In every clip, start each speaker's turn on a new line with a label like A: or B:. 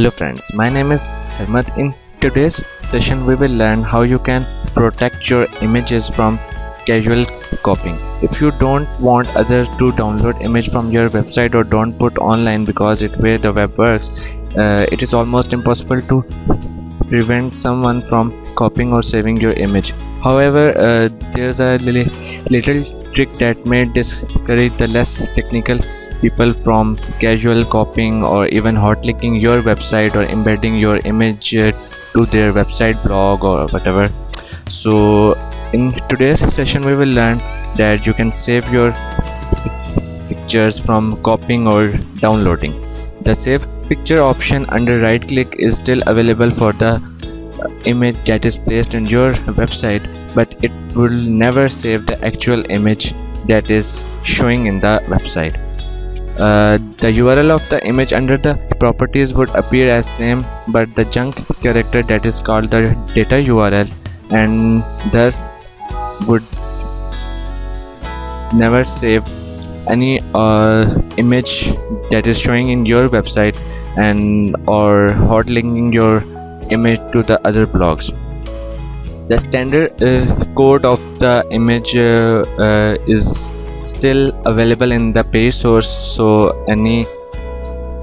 A: Hello friends, my name is Sarmat. In today's session we will learn how you can protect your images from casual copying. If you don't want others to download image from your website or don't put online because it way the web works, it is almost impossible to prevent someone from copying or saving your image. However, there's a little trick that may discourage the less technical people from casual copying or even hot linking your website or embedding your image to their website, blog or whatever. So in today's session we will learn that you can save your pictures from copying or downloading. The save picture option under right click is still available for the image that is placed on your website, but it will never save the actual image that is showing in the website. The URL of the image under the properties would appear as same, but the junk character that is called the data URL and thus would never save any image that is showing in your website and or hot linking your image to the other blogs. The standard code of the image is still available in the page source, so any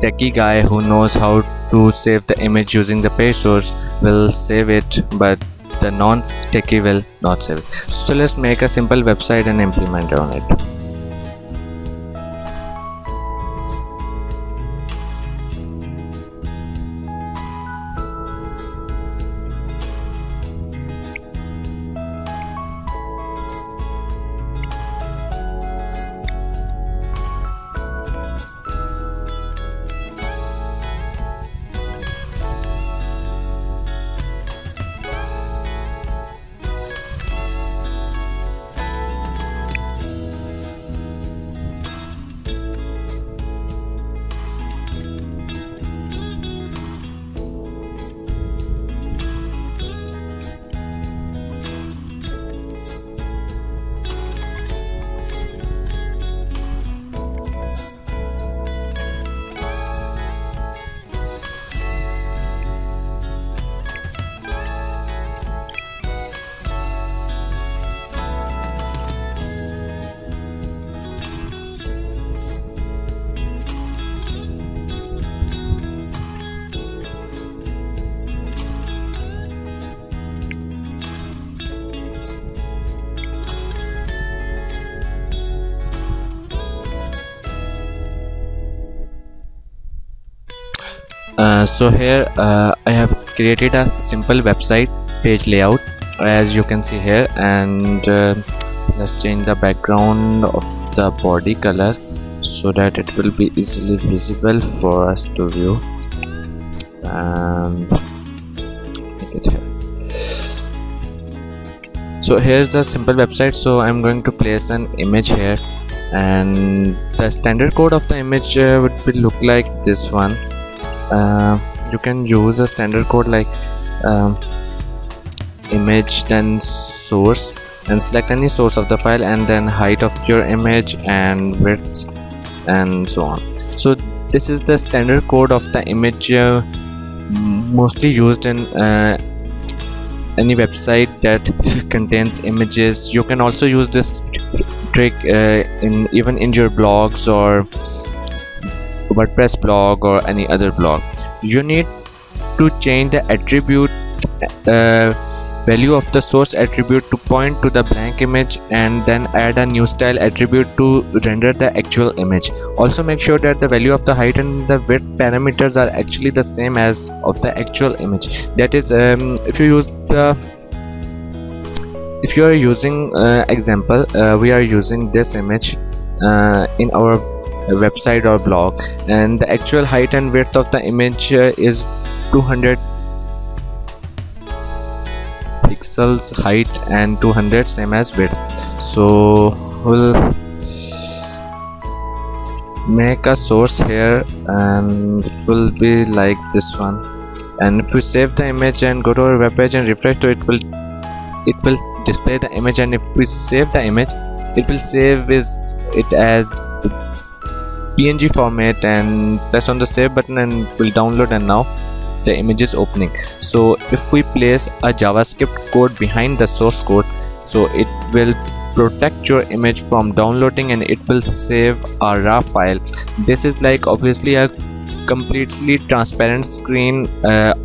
A: techie guy who knows how to save the image using the page source will save it, but the non-techie will not save it. So let's make a simple website and implement on it. So here I have created a simple website page layout as you can see here, and let's change the background of the body color so that it will be easily visible for us to view, and make it here. So here's a simple website, so I'm going to place an image here, and the standard code of the image would be look like this one. You can use a standard code like image then source and select any source of the file and then height of your image and width and so on. So this is the standard code of the image mostly used in any website that contains images. You can also use this trick even in your blogs or WordPress blog or any other blog. You need to change the attribute value of the source attribute to point to the blank image and then add a new style attribute to render the actual image. Also make sure that the value of the height and the width parameters are actually the same as of the actual image. That is, if you are using example, we are using this image in our website or blog, and the actual height and width of the image is 200 pixels height and 200 same as width. So we'll make a source here and it will be like this one, and if we save the image and go to our web page and refresh to it will display the image, and if we save the image it will save it as the PNG format and press on the save button and it will download. And now the image is opening. So if we place a JavaScript code behind the source code, so it will protect your image from downloading and it will save a raw file. This is like obviously a completely transparent screen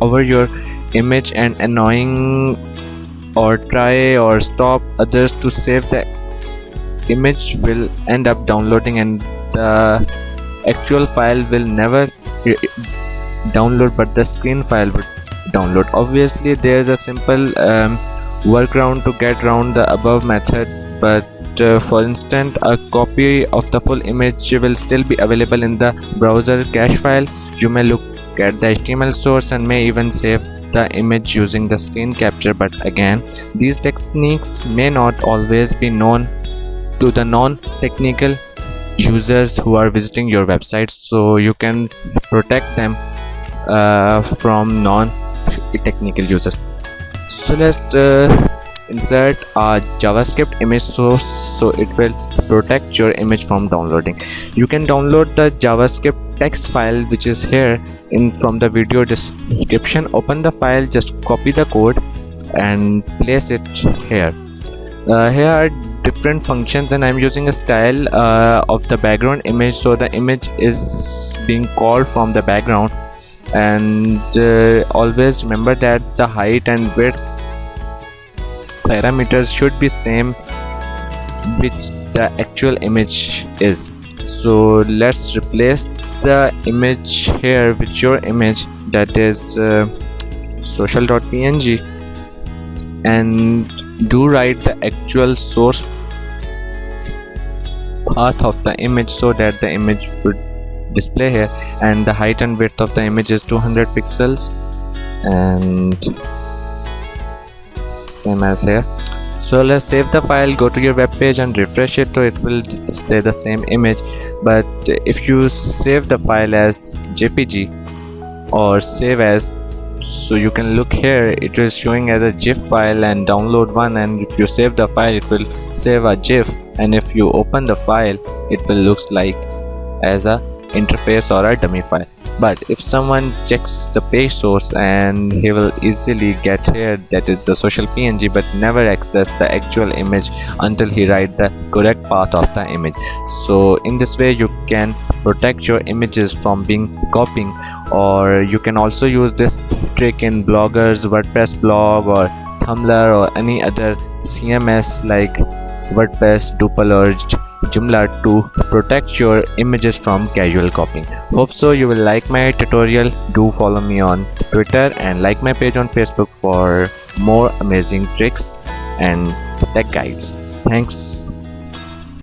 A: over your image and annoying or try or stop others to save the image will end up downloading and the actual file will never download, but the screen file would download. Obviously there is a simple workaround to get around the above method, but for instance a copy of the full image will still be available in the browser cache file. You may look at the HTML source and may even save the image using the screen capture, but again these techniques may not always be known to the non-technical users who are visiting your website, so you can protect them from non-technical users. So let's insert a JavaScript image source so it will protect your image from downloading. You can download the JavaScript text file which is here from the video description. Open the file, just copy the code and place it here. Here are different functions and I'm using a style of the background image, so the image is being called from the background, and always remember that the height and width parameters should be same which the actual image is. So let's replace the image here with your image, that is social.png, and do write the actual source path of the image so that the image would display here, and the height and width of the image is 200 pixels and same as here. So let's save the file, go to your web page and refresh it, so it will display the same image. But if you save the file as JPG or save as, so you can look here, it is showing as a GIF file and download one, and if you save the file it will save a GIF, and if you open the file it will looks like as a interface or a dummy file. But if someone checks the page source, and he will easily get here that is the social PNG, but never access the actual image until he write the correct path of the image. So in this way you can protect your images from being copied, or you can also use this trick in bloggers, WordPress blog or Tumblr or any other CMS like WordPress, Drupal or Joomla to protect your images from casual copying. Hope so you will like my tutorial. Do follow me on Twitter and like my page on Facebook for more amazing tricks and tech guides. Thanks.